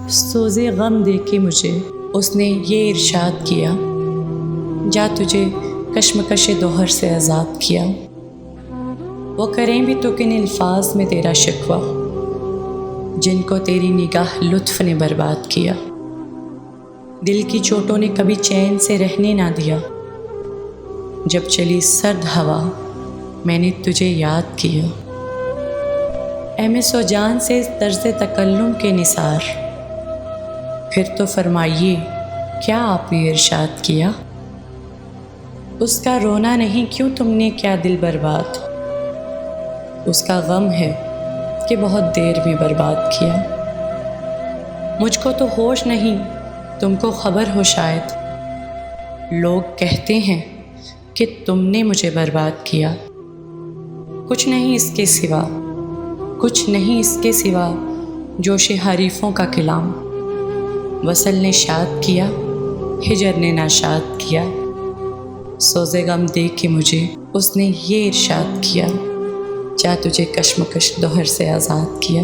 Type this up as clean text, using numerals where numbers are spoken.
سوزے غم دے کے مجھے اس نے یہ ارشاد کیا، جا تجھے کشمکش دوہر سے آزاد کیا۔ وہ کریں بھی تو کن الفاظ میں تیرا شکوہ، جن کو تیری نگاہ لطف نے برباد کیا۔ دل کی چوٹوں نے کبھی چین سے رہنے نہ دیا، جب چلی سرد ہوا میں نے تجھے یاد کیا۔ احمس و جان سے طرز تکلم کے نثار، پھر تو فرمائیے کیا آپ نے ارشاد کیا؟ اس کا رونا نہیں کیوں تم نے کیا دل برباد، اس کا غم ہے کہ بہت دیر میں برباد کیا۔ مجھ کو تو ہوش نہیں، تم کو خبر ہو شاید، لوگ کہتے ہیں کہ تم نے مجھے برباد کیا۔ کچھ نہیں اس کے سوا، کچھ نہیں اس کے سوا جوش حریفوں کا کلام، وصل نے شاد کیا، ہجر نے ناشاد کیا۔ سوزے غم دے کے مجھے اس نے یہ ارشاد کیا، جا تجھے کشمکش دوہر سے آزاد کیا۔